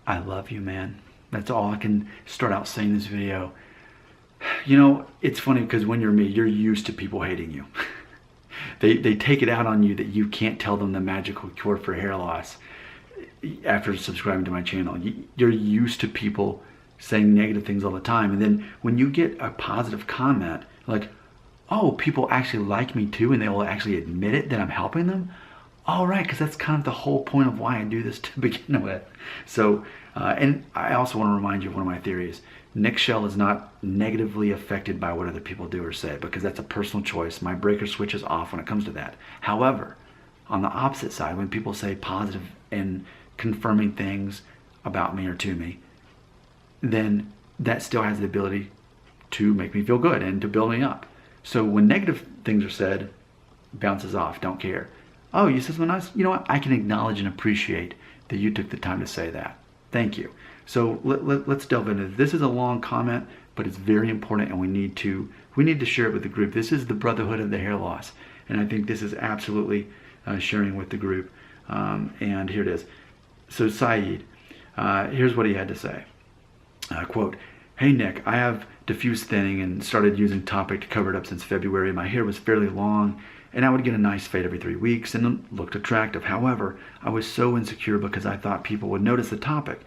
I love you, man. That's all I can start out saying this video. You know, it's funny because when you're me, you're used to people hating you. They take it out on you that you can't tell them the magical cure for hair loss after subscribing to my channel. You're used to people saying negative things all the time. And then when you get a positive comment, like, oh, people actually like me too, and they will actually admit it that I'm helping them. All right, because that's kind of the whole point of why I do this to begin with. So, and I also want to remind you of one of my theories. Nick Shell is not negatively affected by what other people do or say, because that's a personal choice. My breaker switch is off when it comes to that. However, on the opposite side, when people say positive and confirming things about me or to me, then that still has the ability to make me feel good and to build me up. So when negative things are said, bounces off, don't care. Oh, you said something nice? You know what? I can acknowledge and appreciate that you took the time to say that. Thank you. So let's delve into this. This is a long comment, but it's very important, and we need to share it with the group. This is the brotherhood of the hair loss, and I think this is absolutely sharing with the group. And here it is. So Saeed, here's what he had to say. Quote, "Hey Nick, I have diffuse thinning and started using Topic to cover it up since February. My hair was fairly long, and I would get a nice fade every 3 weeks and it looked attractive. However, I was so insecure because I thought people would notice the Topic.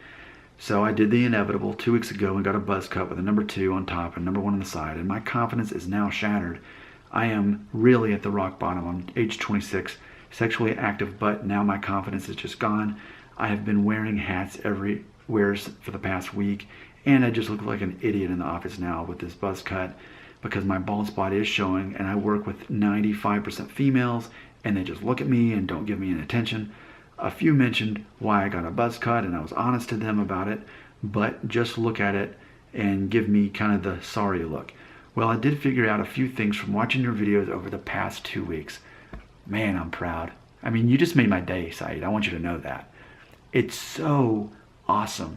So I did the inevitable 2 weeks ago and got a buzz cut with a number 2 on top and number 1 on the side, and my confidence is now shattered. I am really at the rock bottom. I'm age 26, sexually active, but now my confidence is just gone. I have been wearing hats everywhere for the past week, and I just look like an idiot in the office now with this buzz cut because my bald spot is showing, and I work with 95% females, and they just look at me and don't give me any attention. A few mentioned why I got a buzz cut, and I was honest to them about it, but just look at it and give me kind of the sorry look. Well, I did figure out a few things from watching your videos over the past 2 weeks. Man, I'm proud. I mean, you just made my day, Saeed. I want you to know that. It's so awesome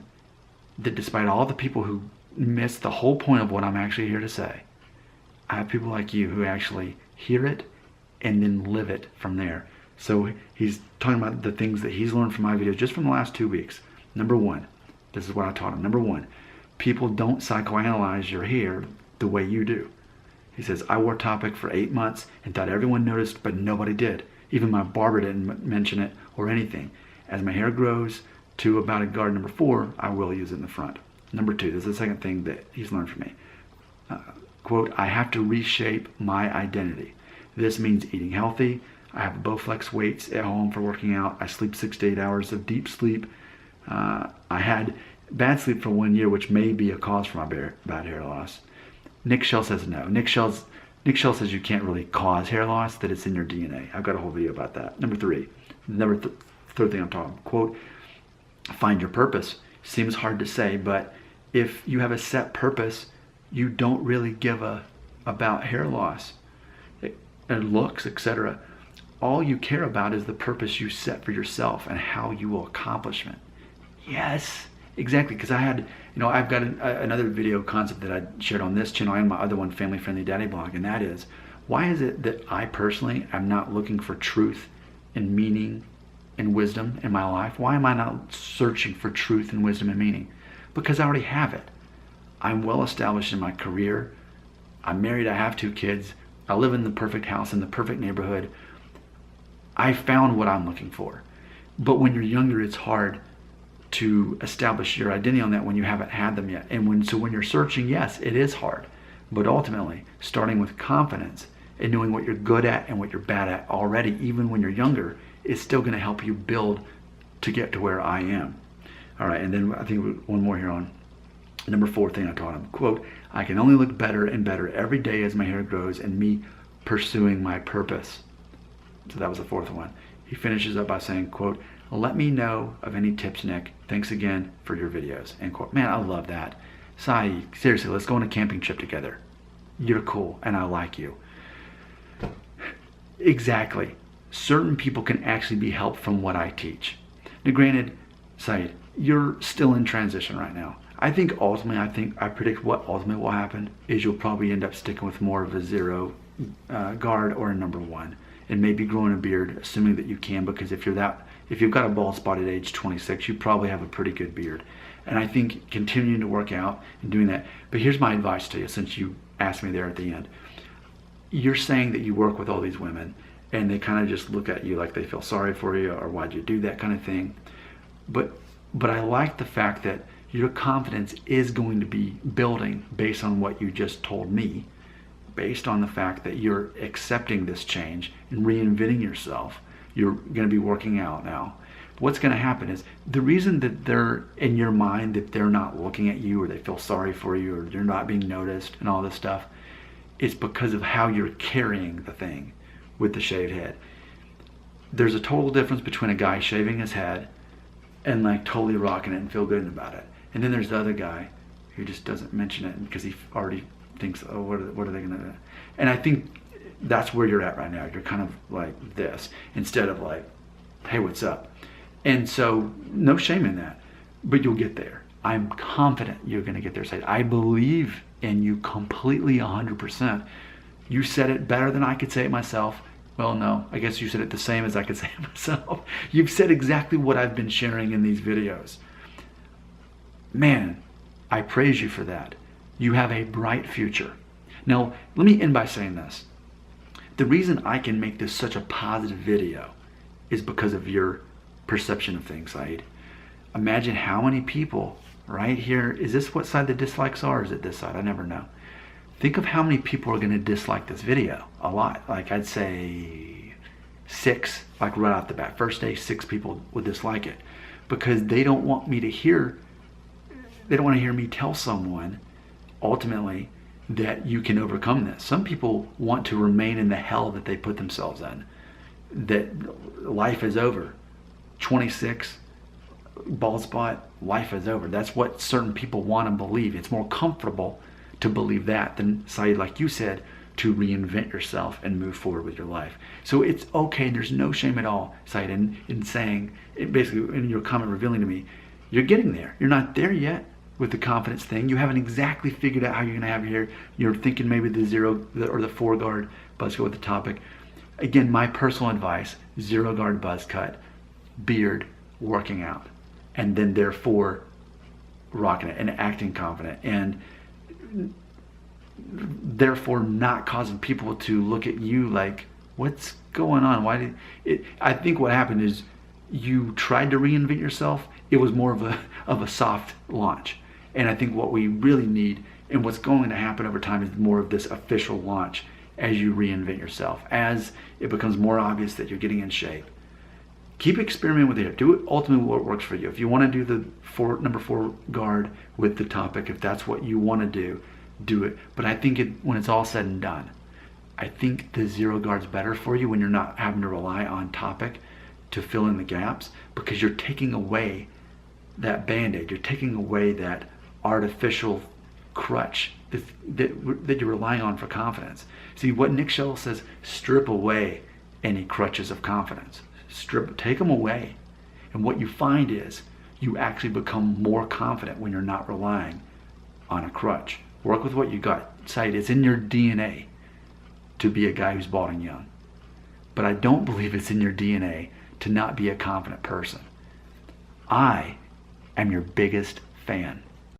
that despite all the people who miss the whole point of what I'm actually here to say, I have people like you who actually hear it and then live it from there. So he's talking about the things that he's learned from my videos just from the last 2 weeks. Number 1, this is what I taught him. Number 1, people don't psychoanalyze your hair the way you do. He says, I wore Topic for 8 months and thought everyone noticed, but nobody did. Even my barber didn't mention it or anything. As my hair grows to about a guard number 4, I will use it in the front. Number 2, this is the second thing that he's learned from me. Quote, I have to reshape my identity. This means eating healthy. I have Bowflex weights at home for working out. I sleep 6 to 8 hours of deep sleep. I had bad sleep for 1 year, which may be a cause for my bad hair loss. Nick Shell says no. Nick Shell says you can't really cause hair loss, that it's in your DNA. I've got a whole video about that. Number 3, third thing I'm talking, quote, find your purpose. Seems hard to say, but if you have a set purpose, you don't really give about hair loss and looks, etc. All you care about is the purpose you set for yourself and how you will accomplish it. Yes, exactly. Because I had, I've got another video concept that I shared on this channel and my other one, Family Friendly Daddy Blog, and that is, why is it that I personally am not looking for truth and meaning and wisdom in my life? Why am I not searching for truth and wisdom and meaning? Because I already have it. I'm well established in my career. I'm married. I have 2 kids. I live in the perfect house in the perfect neighborhood. I found what I'm looking for. But when you're younger, it's hard to establish your identity on that when you haven't had them yet. And when you're searching, yes, it is hard. But ultimately, starting with confidence and knowing what you're good at and what you're bad at already, even when you're younger, is still going to help you build to get to where I am. All right, and then I think one more here on number 4 thing I taught him. Quote, I can only look better and better every day as my hair grows and me pursuing my purpose. So that was the 4th one. He finishes up by saying, quote, let me know of any tips, Nick. Thanks again for your videos. End quote. Man, I love that. Sai, seriously, let's go on a camping trip together. You're cool and I like you. Exactly. Certain people can actually be helped from what I teach. Now granted, Said, you're still in transition right now. I predict what ultimately will happen is you'll probably end up sticking with more of a 0 guard or a number 1, and maybe growing a beard, assuming that you can, because if you're that if you've got a bald spot at age 26, you probably have a pretty good beard. And I think continuing to work out and doing that. But here's my advice to you, since you asked me there at the end. You're saying that you work with all these women and they kind of just look at you like they feel sorry for you, or why'd you do that kind of thing. But I like the fact that your confidence is going to be building based on what you just told me, based on the fact that you're accepting this change and reinventing yourself. You're going to be working out now. What's going to happen is, the reason that they're in your mind, that they're not looking at you, or they feel sorry for you, or you're not being noticed and all this stuff, is because of how you're carrying the thing with the shaved head. There's a total difference between a guy shaving his head and like totally rocking it and feel good about it. And then there's the other guy who just doesn't mention it because he already thinks, oh, what are they going to do? And I think that's where you're at right now. You're kind of like this, instead of like, hey, what's up? And so no shame in that, but you'll get there. I'm confident you're going to get there. Say, I believe in you completely, 100%. You said it better than I could say it myself. Well, no, I guess you said it the same as I could say it myself. You've said exactly what I've been sharing in these videos. Man, I praise you for that. You have a bright future. Now, let me end by saying this. The reason I can make this such a positive video is because of your perception of things, Saeed. Imagine how many people right here, is this what side the dislikes are, or is it this side? I never know. Think of how many people are going to dislike this video. A lot. Like, I'd say 6, like right off the bat. First day, 6 people would dislike it because they don't want me to hear, they don't want to hear me tell someone ultimately that you can overcome this. Some people want to remain in the hell that they put themselves in, that life is over. 26, bald spot, life is over. That's what certain people want to believe. It's more comfortable to believe that than, Saeed, like you said, to reinvent yourself and move forward with your life. So it's okay. There's no shame at all, Saeed, in saying, basically in your comment revealing to me, you're getting there. You're not there yet with the confidence thing. You haven't exactly figured out how you're going to have your hair. You're thinking maybe the 0 or the 4 guard buzz cut with the topic. Again, my personal advice, 0 guard buzz cut, beard, working out, and then therefore rocking it and acting confident, and therefore not causing people to look at you like, what's going on? Why did it? I think what happened is you tried to reinvent yourself. It was more of a soft launch. And I think what we really need, and what's going to happen over time, is more of this official launch as you reinvent yourself, as it becomes more obvious that you're getting in shape. Keep experimenting with it. Do it ultimately what works for you. If you want to do the number 4 guard with the topic, if that's what you want to do it. But I think when it's all said and done, I think the 0 guard's better for you when you're not having to rely on topic to fill in the gaps, because you're taking away that band-aid. You're taking away that artificial crutch that you're relying on for confidence. See, what Nick Shell says, strip away any crutches of confidence. Take them away. And what you find is you actually become more confident when you're not relying on a crutch. Work with what you got. Saeed, it's in your DNA to be a guy who's balding young. But I don't believe it's in your DNA to not be a confident person. I am your biggest fan.